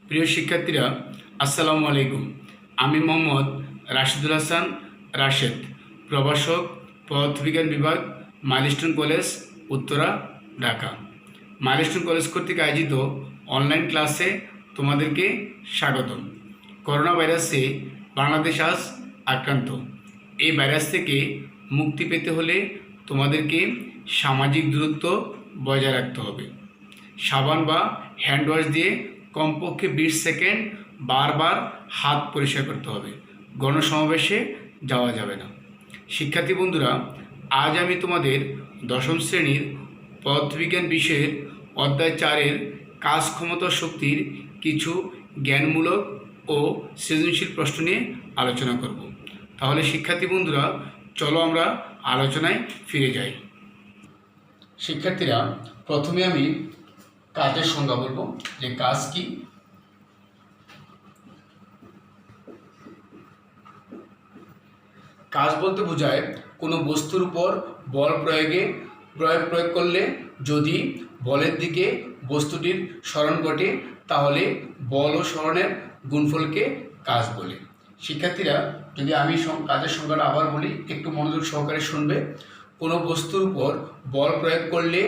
প্রিয় শিক্ষার্থীরা, আসসালামু আলাইকুম। আমি মোহাম্মদ রাশিদুল হাসান রাশেদ, প্রভাষক, পদার্থবিজ্ঞান বিভাগ, milestone college, Uttara, Dhaka. Milestone college কর্তৃক আয়োজিত অনলাইন ক্লাসে তোমাদেরকে স্বাগতম। করোনা ভাইরাসে বাংলাদেশ আজ আক্রান্ত। এই ভাইরাস থেকে মুক্তি পেতে হলে তোমাদেরকে সামাজিক দূরত্ব বজায় রাখতে হবে। সাবান বা হ্যান্ড ওয়াশ দিয়ে কমপক্ষে 20 সেকেন্ড বারবার হাত পরিষ্কার করতে হবে। গণসমাবেশে যাওয়া যাবে না। শিক্ষার্থী বন্ধুরা, আজ আমি তোমাদের দশম শ্রেণীর পদার্থবিজ্ঞান বিষয়ের অধ্যায় 4-এর কাজ, ক্ষমতা, শক্তির কিছু জ্ঞানমূলক ও সৃজনশীল প্রশ্ন নিয়ে আলোচনা করব। তাহলে শিক্ষার্থী বন্ধুরা, চলো আমরা আলোচনায় ফিরে যাই। শিক্ষার্থীরা, প্রথমে আমি কাজের সংজ্ঞা বলবো যে কাজ কি। কাজ বলতে বোঝায় কোনো বস্তুর উপর বল প্রয়োগ করলে যদি বলের দিকে বস্তুটির সরণ ঘটে তাহলে বল ও সরণের গুণফলকে কাজ বলে। শিক্ষার্থীরা, যদি আমি কাজের সংজ্ঞাটা আবার বলি, একটু মনোযোগ সহকারে শুনবে। কোনো বস্তুর উপর বল প্রয়োগ করলে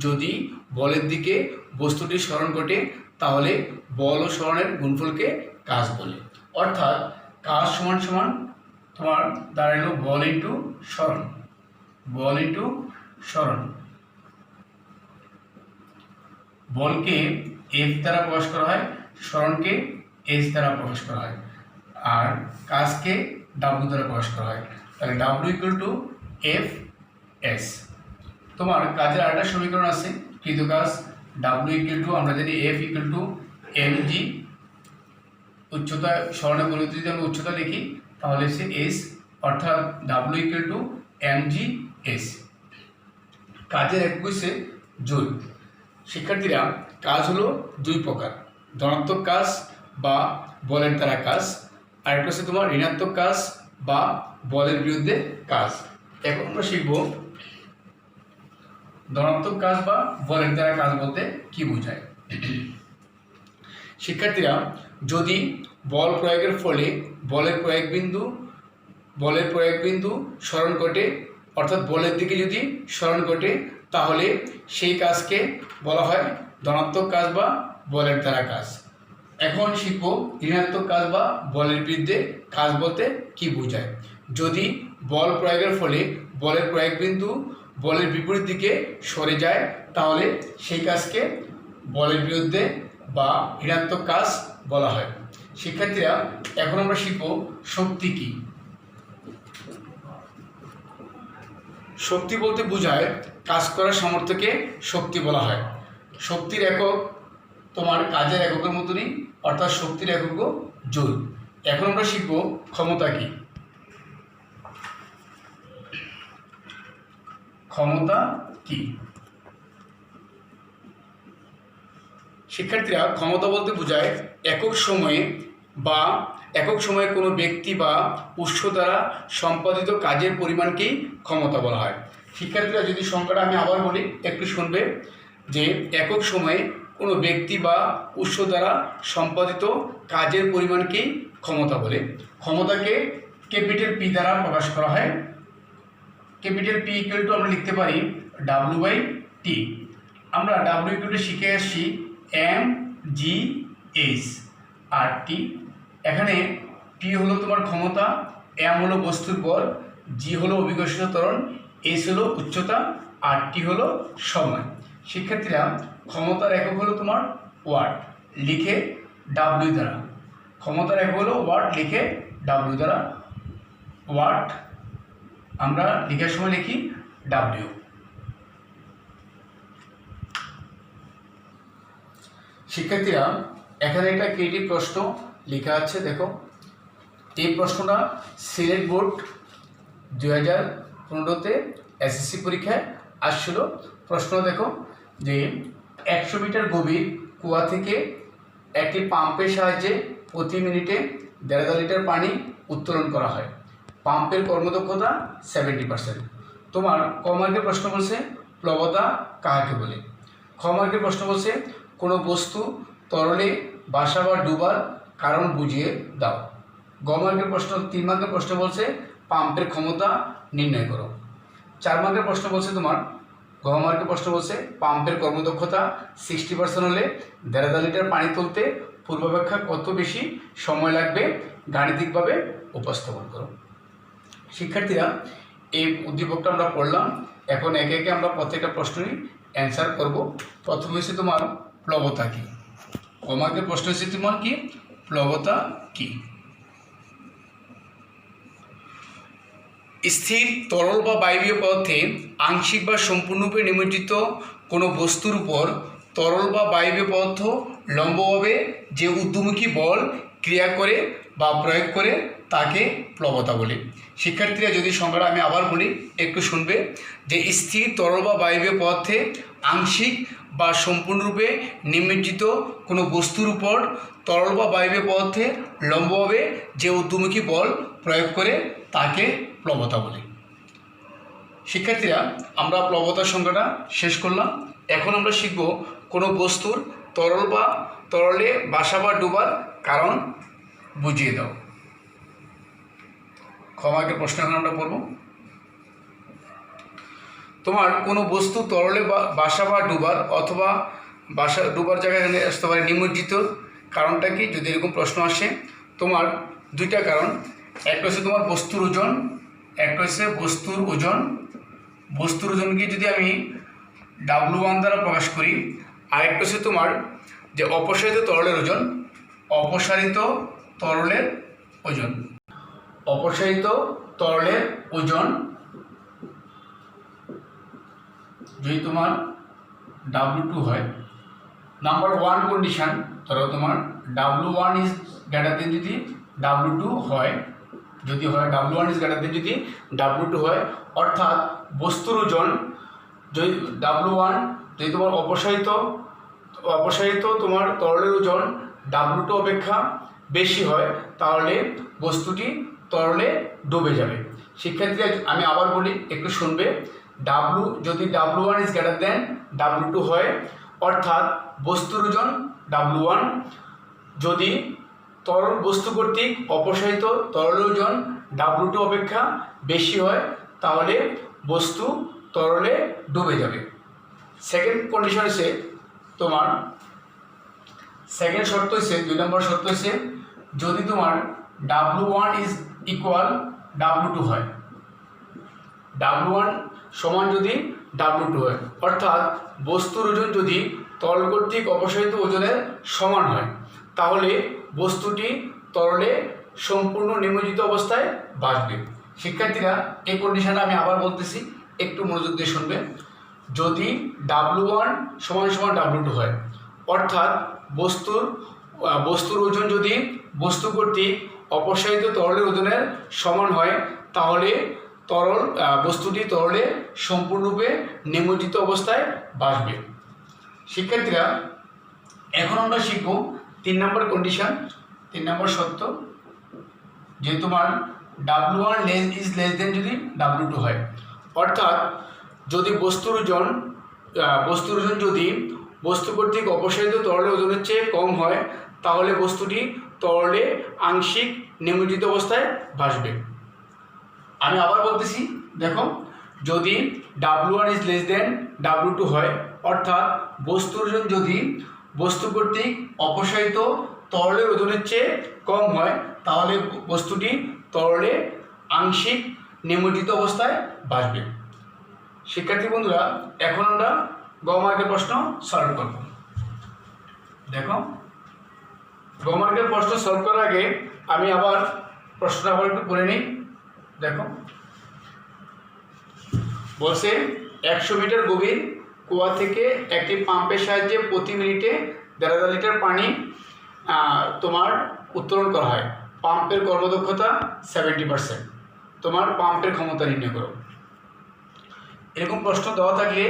যদি বলের দিকে বস্তুটির সরণ ঘটে তাহলে বল ও সরণের গুণফলকে কাজ বলে। অর্থাৎ কাজ সমান সমান তোমার দাঁড়ালো বল ইন্টু সরণ, বল ইন্টু সরণ। বলকে এফ দ্বারা প্রকাশ করা হয়, সরণকে এস দ্বারা প্রকাশ করা হয়, আর কাজকে ডাব্লিউ দ্বারা প্রকাশ করা হয়। তাহলে W equal two F S. তোমার কাজের আরেকটা সমীকরণ আছে কৃত কাজ। ডাব্লিউ ইকুয়াল টু, আমরা জানি F equal to M G, উচ্চতা সরণের পরিবর্তে যদি আমরা উচ্চতা লিখি তাহলে সে এস, অর্থাৎ W equal to M G S. কাজের একক হচ্ছে জুল। শিক্ষার্থীরা, কাজ হলো দুই প্রকার, ধনাত্মক কাজ বা বলের দ্বারা কাজ, আর একটা হচ্ছে তোমার ঋণাত্মক কাজ বা বলের বিরুদ্ধে কাজ। এখন আমরা শিখব ধনাত্মক কাজ বা বলের দ্বারা কাজ বলতে কি বোঝায়। শিক্ষার্থীরা, যদি বল প্রয়োগের ফলে বলের প্রয়োগ বিন্দু সরণ ঘটে, অর্থাৎ বলের দিকে যদি সরণ ঘটে তাহলে সেই কাজকে বলা হয় ধনাত্মক কাজ বা বলের দ্বারা কাজ। এখন শিখব ঋণাত্মক কাজ বা বলের বিরুদ্ধে কাজ বলতে কি বোঝায়। যদি বল প্রয়োগের ফলে বলের প্রয়োগ বিন্দু বলের বিপরীত দিকে সরে যায় তাহলে সেই কাজকে বলের বিরুদ্ধে বা ঋণাত্মক কাজ বলা হয়। শিক্ষার্থীরা, এখন আমরা শিখব শক্তি কি। শক্তি বলতে বোঝায় কাজ করার সামর্থ্যকে শক্তি বলা হয়। শক্তির একক তোমার কাজের এককের মতনই, অর্থাৎ শক্তির এককও জুল। এখন আমরা শিখব ক্ষমতা কি। ক্ষমতা কি? শিক্ষার্থীরা, ক্ষমতা বলতে বোঝায় একক সময়ে কোনো ব্যক্তি বা উৎস দ্বারা সম্পাদিত কাজের পরিমাণকেই ক্ষমতা বলা হয়। শিক্ষার্থীরা, যদি সংখ্যাটা আমি আবার বলি, একটু শুনবে যে একক সময়ে কোনো ব্যক্তি বা উৎস দ্বারা সম্পাদিত কাজের পরিমাণকেই ক্ষমতা বলে। ক্ষমতাকে ক্যাপিটাল পি দ্বারা প্রকাশ করা হয়। ক্যাপিটাল পি ইকুয়াল টু আমরা লিখতে পারি ডাব্লিউ বাই টি। আমরা ডাব্লিউ ইকুয়াল টু শিখে আসছি এম জি এস আর টি। এখানে পি হলো তোমার ক্ষমতা, এম হলো বস্তুর বল, জি হলো অভিকর্ষিত ত্বরণ, এস হলো উচ্চতা, আর টি হলো সময়। শিক্ষার্থীরা, ক্ষমতার একক হলো তোমার ওয়াট, লিখে ডাব্লিউ দ্বারা। ক্ষমতার একক হলো ওয়াট, লিখে ডাব্লিউ দ্বারা। ওয়াট আমরা লেখার সময় লিখি ডাব্লিউ। শিক্ষার্থীরা, এখানে একটা ক্রিয়েটিভ প্রশ্ন লেখা আছে, দেখো। এই প্রশ্নটা সিলেট বোর্ড 2015-তে এসএসসি পরীক্ষায় আসছিল। প্রশ্ন দেখো যে 100 মিটার গভীর কুয়া থেকে একটি পাম্পের সাহায্যে প্রতি মিনিটে 1.5 লিটার পানি উত্তোলন করা হয়। পাম্পের কর্মদক্ষতা 70%। তোমার ক মার্কের প্রশ্ন বলছে প্লবতা কাকে বলে। খ মার্কের প্রশ্ন বলছে কোনো বস্তু তরলে বাসা বা ডুবার কারণ বুঝিয়ে দাও। গ মার্কের প্রশ্ন, 3 মার্কের প্রশ্ন বলছে পাম্পের ক্ষমতা নির্ণয় করো। 4 মার্কের প্রশ্ন বলছে তোমার, গ মার্কের প্রশ্ন বলছে পাম্পের কর্মদক্ষতা 60% হলে 1.5 লিটার পানি তুলতে পূর্বাপেক্ষা কত বেশি সময় লাগবে গাণিতিকভাবে উপস্থাপন করো। শিক্ষার্থীরা, এই উদ্দীপকটা আমরা পড়লাম, এখন একে একে আমরা প্রত্যেকটা প্রশ্নেরই অ্যান্সার করব। প্রথমে হচ্ছে তোমার প্লবতা কী। ক মার্কের প্রশ্ন হচ্ছে তোমার কি, প্লবতা কী। স্থির তরল বা বায়বীয় পদার্থে আংশিক বা সম্পূর্ণরূপে নিমজ্জিত কোনো বস্তুর উপর তরল বা বায়বীয় পদার্থ লম্বভাবে যে ঊর্ধ্বমুখী বল ক্রিয়া করে বা প্রয়োগ করে তাকে প্লবতা বলে। শিক্ষার্থীরা, যদি সংজ্ঞাটা আমি আবার বলি, একটু শুনবে, যে স্থির তরল বা বায়বীয় পদার্থে আংশিক বা সম্পূর্ণরূপে নিমজ্জিত কোনো বস্তুর উপর তরল বা বায়বীয় পদার্থে লম্বভাবে যে ঊর্ধ্বমুখী বল প্রয়োগ করে তাকে প্লবতা বলে। শিক্ষার্থীরা, আমরা প্লবতার সংজ্ঞাটা শেষ করলাম। এখন আমরা শিখব কোনো বস্তুর তরলে বাসা বা ডুবার কারণ বুঝিয়ে দাও। খ মার্কের প্রশ্ন এখন আমরা পড়ব। তোমার কোনো বস্তু তরলে বাসা বা ডুবার অথবা ডুবার জায়গায় আসতে পারে নিমজ্জিত কারণটা কি, যদি এরকম প্রশ্ন আসে, তোমার দুইটা কারণ। একটা হচ্ছে তোমার বস্তুর ওজন, একটা হচ্ছে বস্তুর ওজন। বস্তুর ওজনকে যদি আমি W1 দ্বারা প্রকাশ করি, আরেকটা হচ্ছে তোমার যে অপসারিত তরলের ওজন, অপসারিত তরলের ওজন। অপসারিত তরলের ওজন যদি তোমার W2 হয়, নাম্বার 1 কন্ডিশন, ধরো তোমার W1 ইজ গ্রেটার দেন যদি W2 হয়, যদি হয় W1 ইজ গ্রেটার দেন যদি W2 হয়, অর্থাৎ বস্তুর ওজন যদি W1 যদি তোমার অপসারিত তোমার তরলের ওজন W2 অপেক্ষা বেশি হয়, তাহলে বস্তুটি তরলে ডুবে যাবে। শিক্ষার্থীরা, আমি আবার বলি, একটু শুনবে। যদি W1 is greater than W2 হয়, অর্থাৎ বস্তুর ওজন W1 যদি তরল বস্তু কর্তৃক অপসারিত তরলের ওজন W2 অপেক্ষা বেশি হয়, তাহলে বস্তু তরলে ডুবে যাবে। সেকেন্ড কন্ডিশন হচ্ছে তোমার, সেকেন্ড শর্ত হচ্ছে, 2 নম্বর শর্ত হচ্ছে যদি তোমার W1 ইজ ইকুয়াল W2 হয়, W1 সমান যদি W2 হয়, অর্থাৎ বস্তুর ওজন যদি তরল কর্তৃক অপসারিত ওজনের সমান হয়, তাহলে বস্তুটি তরলে সম্পূর্ণ নিমজ্জিত অবস্থায় ভাসবে। শিক্ষার্থীরা, এই কন্ডিশনটা আমি আবার বলতেছি, একটু মনোযোগ দিয়ে শুনবে। যদি W1 সমান সমান W2 হয়, অর্থাৎ বস্তুর ওজন যদি বস্তু কর্তৃক অপসারিত তরলের ওজনের সমান হয়, তাহলে বস্তুটি তরলে সম্পূর্ণরূপে নিমজ্জিত অবস্থায় ভাসবে। শিক্ষার্থীরা, এখন আমরা শিখব 3 নম্বর কন্ডিশন, 3 নম্বর শর্ত, যে তোমার W1 ইজ লেস দেন যদি W2 হয়, অর্থাৎ যদি বস্তুর ওজন যদি বস্তু কর্তৃক অপসারিত তরলের ওজনের চেয়ে কম হয়, তাহলে বস্তুটি তরলে আংশিক নিমজ্জিত অবস্থায় ভাসবে। আমি আবার বলতেছি, দেখো, যদি W1 is less than W2 হয়, অর্থাৎ বস্তুর ওজন যদি বস্তু কর্তৃক অপসারিত তরলের ওজনের চেয়ে কম হয়, তাহলে বস্তুটি তরলে আংশিক নিমজ্জিত অবস্থায় ভাসবে। শিক্ষার্থী বন্ধুরা, এখন আমরা গ মার্কের প্রশ্ন সলভ করব। দেখো, গ মার্কের প্রশ্ন সলভ করার আগে আমি আবার প্রশ্নটা আবার একটু পড়ে নিই। দেখো, বলছে 100 মিটার গভীর কুয়া থেকে একটি পাম্পের সাহায্যে প্রতি মিনিটে 1.5 লিটার পানি তোমার উত্তোলন করা হয়। পাম্পের কর্মদক্ষতা 70%। তোমার পাম্পের ক্ষমতা নির্ণয় করো। এরকম প্রশ্ন দেওয়া থাকলে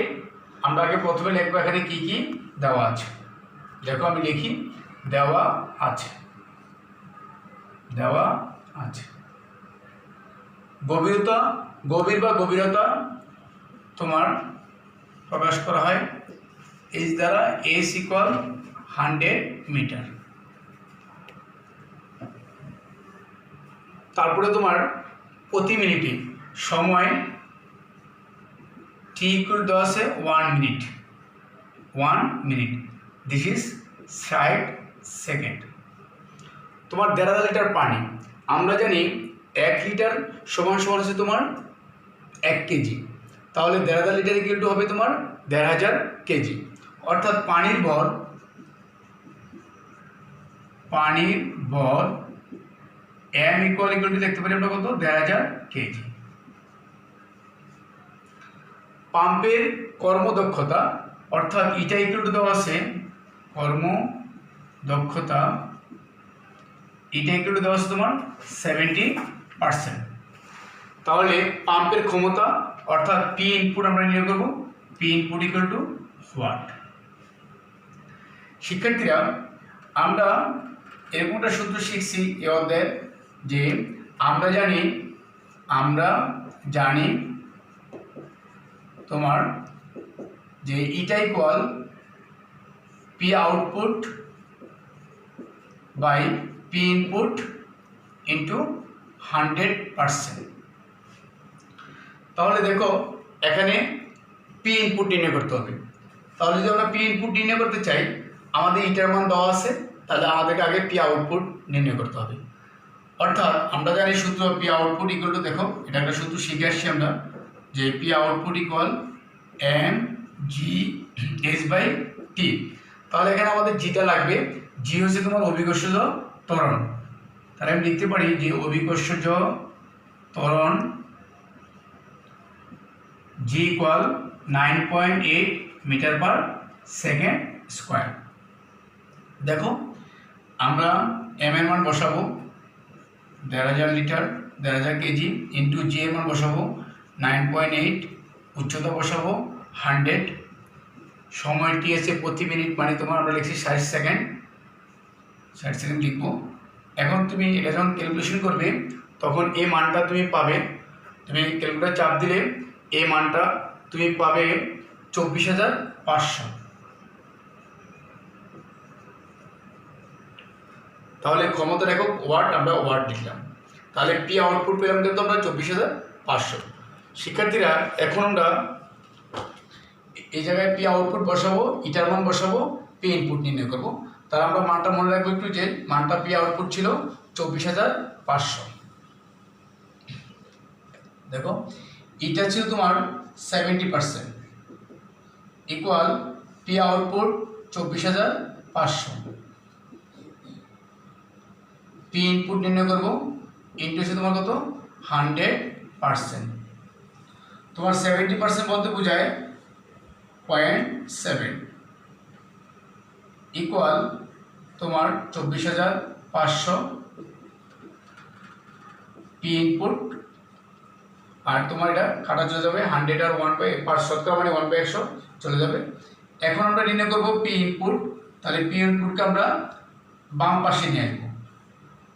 আমরা আগে প্রথমে লিখব এখানে কি কি দেওয়া আছে। দেখো, আমি লিখি, দেওয়া আছে। গভীরতা তোমার প্রকাশ করা হয় H দ্বারা, H = 100 মিটার। তারপরে তোমার প্রতি মিনিটে সময় টি ইকুয়াল দেওয়া আছে 1 মিনিট, দিস ইজ 60 সেকেন্ড। তোমার 1.5 লিটার পানি, আমরা জানি 1 লিটার সমান সমান হচ্ছে তোমার 1 কেজি, তাহলে 1.5 লিটার ইকুয়াল টু হবে তোমার 1,500 কেজি, অর্থাৎ পানির ভর m ইকুয়াল টু দেখতে পারি আমরা কত, 1,500 কেজি। পাম্পের কর্মদক্ষতা অর্থাৎ ইটা ইকুয়াল টু দেওয়া আছে কর্মদক্ষতা, এটা ইকুয়াল টু দেওয়া আছে তোমার 70%। তাহলে পাম্পের ক্ষমতা অর্থাৎ পি ইনপুট আমরা নির্ণয় করব, P input equal to watt. শিক্ষার্থীরা আমরা এরকম একটা সূত্র শিখছি এ অধ্যায়ের, যে আমরা জানি তোমার যে eta equal P output by P input into 100%। তাহলে দেখো এখানে পি ইনপুট নির্ণয় করতে হবে। তাহলে যদি আমরা পি ইনপুট নির্ণয় করতে চাই, আমাদের ইটার মান দেওয়া আছে, তাহলে আমাদেরকে আগে পি আউটপুট নির্ণয় করতে হবে। অর্থাৎ আমরা জানি সূত্র পি আউটপুট ইকুয়াল টু, দেখো এটা একটা সূত্র শিখে আসছি আমরা, যে P output equal M G H by T. তাহলে এখানে আমাদের জিটা লাগবে, জি হচ্ছে তোমার অভিকর্ষজ ত্বরণ, তাহলে আমি লিখতে পারি যে অভিকর্ষজ ত্বরণ G equal 9.8 metre per second square. দেখো আমরা এম এর মান বসাবো 1,500 লিটার, 1,500 কেজি, ইন্টু জি এর মান বসাবো 9.8, উচ্চতা বসাবো 100, সময় টি আছে প্রতি মিনিট, মানে তোমার আমরা লিখছি 60 সেকেন্ড, 60 সেকেন্ড লিখবো। এখন তুমি এটা যখন ক্যালকুলেশন করবে তখন এই মানটা তুমি পাবে, তুমি ক্যালকুলেটর চাপ দিলে এই মানটা তুমি পাবে 24,500। তাহলে ক্ষমতার একক ওয়াট, আমরা ওয়াট লিখলাম, তাহলে পি আউটপুট পেলাম কিন্তু আমরা 24,500। শিক্ষার্থীরা এখন আমরা এই জায়গায় পি আউটপুট বসাবো, ইটার মান বসাবো, পি ইনপুট নির্ণয় করবো। তাহলে আমরা মানটা মনে রাখবো একটু, যে মানটা পি আউটপুট ছিল 24,500। দেখো এটা ছিল তোমার 70% equal P output 24,500, P input নির্ণয় করবো, ইনটু হচ্ছে তোমার কত 100%। তোমার 70% বলতে বোঝায় 0.7 ইকুয়াল তোমার 24,500 পি ইনপুট, আর তোমার এটা কাটা চলে যাবে 100 আর 1/500, মানে 1/100 চলে যাবে। এখন আমরা নির্ণয় করবো পি ইনপুট, তাহলে পি ইনপুটকে আমরা বাম পাশে নিয়ে আসবো,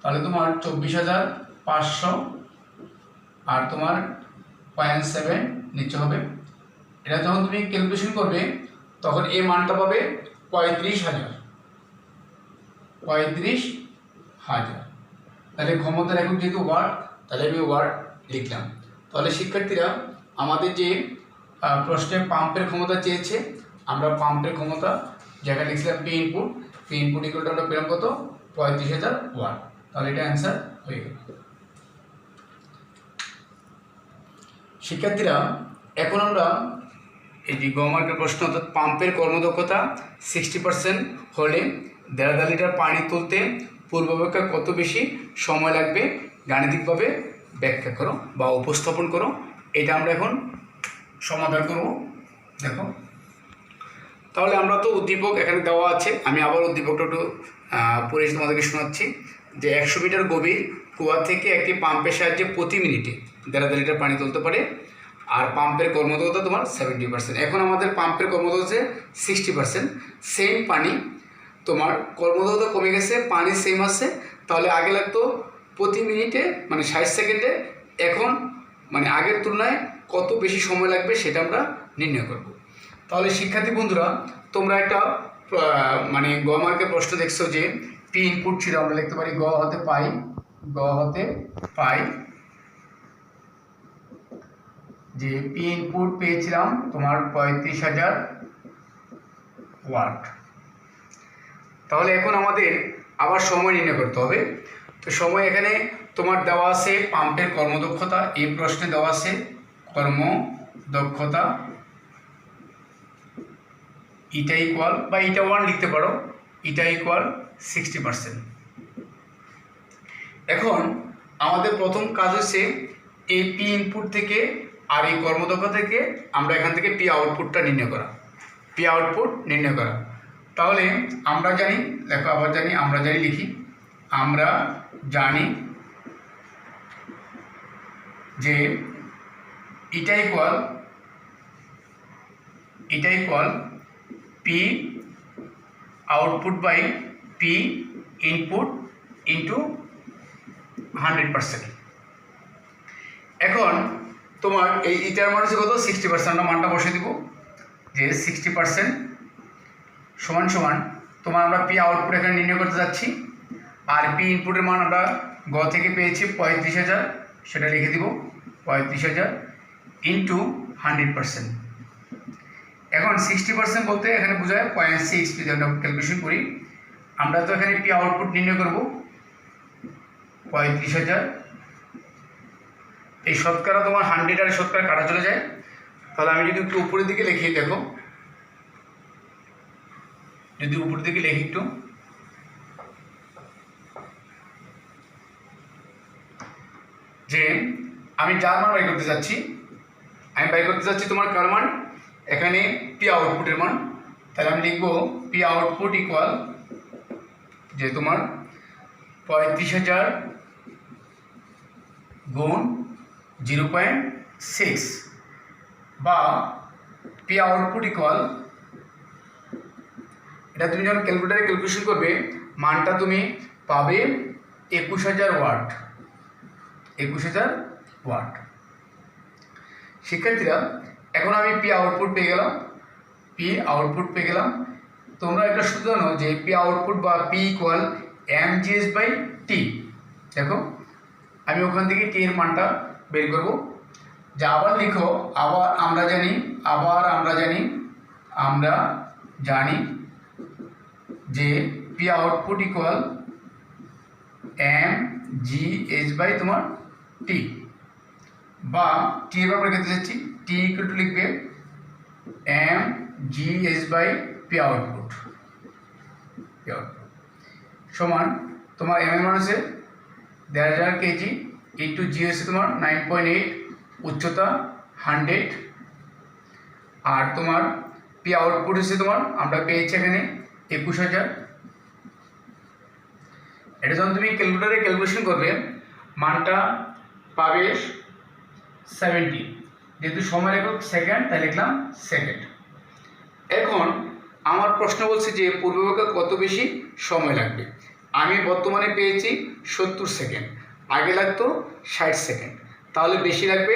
তাহলে তোমার 24,500 আর তোমার 0.7 নিচে হবে। এটা যখন তুমি ক্যালকুলেশন করবে তখন এই মানটা পাবে 35,000। তাহলে ক্ষমতার একক যেহেতু ওয়াট, তাহলে আমি ওয়াট লিখলাম। তাহলে শিক্ষার্থীরা আমাদের যে প্রশ্নে পাম্পের ক্ষমতা চেয়েছে, আমরা পাম্পের ক্ষমতা জায়গায় লিখছিলাম পি ইনপুট ইকুয়াল টু আমরা পেলাম কত 35,000 ওয়াট। তাহলে এটা অ্যান্সার হয়ে গেল। শিক্ষার্থীরা এখন আমরা এই যে গমার্কের প্রশ্ন, অর্থাৎ পাম্পের কর্মদক্ষতা 60% হলে 1.5 লিটার পানি তুলতে পূর্বাপেক্ষা কত বেশি সময় লাগবে গাণিতিকভাবে ব্যাখ্যা করো বা উপস্থাপন করো। এটা আমরা এখন সমাধান করব। দেখো তাহলে আমরা তো উদ্দীপক এখানে দেওয়া আছে, আমি আবার উদ্দীপকটা একটু পড়ে তোমাদেরকে শোনাচ্ছি, যে 100 মিটার গভীর কুয়া থেকে একটি পাম্পের সাহায্যে প্রতি মিনিটে 1.5 লিটার পানি তুলতে পারে, আর পাম্পের কর্মদক্ষতা তোমার 70%। এখন আমাদের পাম্পের কর্মদক্ষতা হচ্ছে 60%, সেম পানি তোমার কর্মদক্ষতা কমে গেছে, পানি সেম আছে, তাহলে আগে লাগতো প্রতি মিনিটে মানে 60 সেকেন্ডে, এখন মানে আগের তুলনায় কত বেশি সময় লাগবে সেটা আমরা নির্ণয় করব। তাহলে শিক্ষার্থী বন্ধুরা তোমরা একটা মানে গ মার্কের প্রশ্ন দেখছো, যে পি ইনপুট ছিল, আমরা লিখতে পারি গ হতে পাই গ হতে পাই যে পি ইনপুট পেয়েছিলাম তোমার 35,000 ওয়াট। তাহলে এখন আমাদের আবার সময় নির্ণয় করতে হবে। তো সময় এখানে তোমার দেওয়া আছে পাম্পের কর্মদক্ষতা, এই প্রশ্নে দেওয়া আছে কর্মদক্ষতা ইটা ইকুয়াল বা ইটা 1 লিখতে পারো, ইটা ইকুয়াল 60%। এখন আমাদের প্রথম কাজ হচ্ছে এই পি ইনপুট থেকে আর এই কর্মদক্ষতা থেকে আমরা এখান থেকে পি আউটপুটটা নির্ণয় করা, পি আউটপুট নির্ণয় করা। তাহলে আমরা জানি, দেখো আবার জানি, আমরা জানি লিখি, আমরা জানি যে eta equal P output by P input into 100%। এখন তোমার এই ইটার মান হচ্ছে কত, 60%। আমরা মানটা বসে দিব যে 60% সমান সমান তোমার আমরা পি আউটপুট এখানে নির্ণয় করতে যাচ্ছি, আর পি ইনপুটের মান আমরা গ থেকে পেয়েছি 35,000, সেটা লিখে দিব 35,000 ইন্টু 100%। এখন 60% বলতে এখানে বোঝায় 0.6, যদি আমরা ক্যালকুলেশন করি, আমরা তো এখানে পি আউটপুট নির্ণয় করব 35,000। এই শতকরা তোমার 100 আর শতকরা কাটা চলে যায়। তাহলে আমি যদি একটু উপরের দিকে লিখি, দেখো যদি উপরের দিকে লিখি একটু, যে আমি যার মান বাই করতে যাচ্ছি, আমি বাই করতে যাচ্ছি তোমার কার মান, এখানে পি আউটপুটের মান। তাহলে আমি লিখব পি আউটপুট ইকুয়াল যে তোমার 35,000 গুণ 0.6, বা পি আউটপুট ইকুয়াল, এটা তুমি যখন ক্যালকুলেটারে ক্যালকুলেশন করবে মানটা তুমি পাবে 21,000 ওয়াট, 21,000 ওয়াট। শিক্ষার্থীরা এখন আমি পি আউটপুট পেয়ে গেলাম। তোমরা একটা সূত্র জানো যে পি আউটপুট বা P equal mgs by T. দেখো আমি ওখান থেকে টি এর মানটা বের করব। যা আবার লিখো, আমরা জানি যে P output equal mgs by তোমার টি, বা টি এর ব্যাপারে লিখতে যাচ্ছি, টি ইকুয়াল টু লিখবে mgs বাই পি আউটপুট সমান তোমার এম এর মান আছে 1,500 কেজি ইন্টু জি হচ্ছে তোমার 9.8, উচ্চতা 100, আর তোমার পি আউটপুট হচ্ছে তোমার আমরা পেয়েছি এখানে 21,000। এটা যখন তুমি ক্যালকুলেটারে ক্যালকুলেশন করবে মানটা পাবে 70, যেহেতু সময় একক সেকেন্ড তাই লিখলাম সেকেন্ড। এখন আমার প্রশ্ন বলছে যে পূর্বাপেক্ষা কত বেশি সময় লাগবে। আমি বর্তমানে পেয়েছি 70 সেকেন্ড, আগে লাগতো 60 সেকেন্ড, তাহলে বেশি লাগবে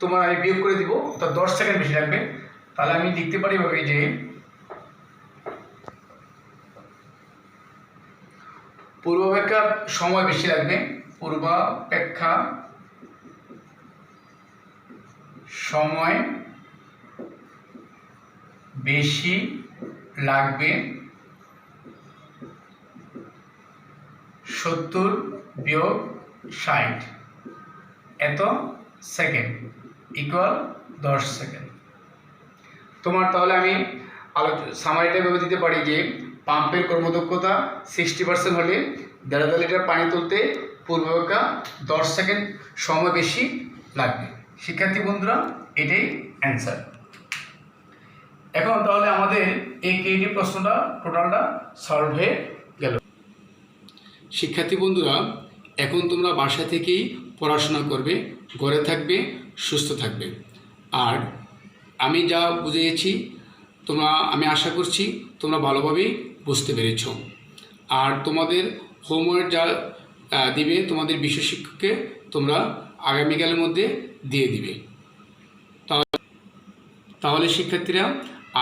তোমার, আমি বিয়োগ করে দিব, অর্থাৎ 10 সেকেন্ড বেশি লাগবে। তাহলে আমি লিখতে পারি ভাবে যে পূর্বাপেক্ষা সময় বেশি লাগবে, পূর্বাপেক্ষা সময় বেশি লাগবে 70 বিয়োগ 60 এত সেকেন্ড ইকুয়াল 10 সেকেন্ড। তোমার তাহলে আমি সামারিটা ভেবে দিতে পারি যে পাম্পের কর্মদক্ষতা 60% হলে 1.5 লিটার পানি তুলতে পূর্বাপেক্ষা 10 সেকেন্ড সময় বেশি লাগবে। শিক্ষার্থী বন্ধুরা, এটাই অ্যান্সার। এখন তাহলে আমাদের এই কেডি প্রশ্নটা টোটালটা সলভ হয়ে গেল। শিক্ষার্থী বন্ধুরা, এখন তোমরা বাসা থেকেই পড়াশোনা করবে, ঘরে থাকবে, সুস্থ থাকবে। আর আমি যা বুঝিয়েছি আমি আশা করছি তোমরা ভালোভাবেই বুঝতে পেরেছ। আর তোমাদের হোমওয়ার্ক যা দিবে তোমাদের বিষয় শিক্ষককে তোমরা আগামীকালের মধ্যে দিয়ে দিবে। তাহলে শিক্ষার্থীরা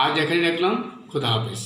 আজ এখানে রাখলাম। খোদা হাফেজ।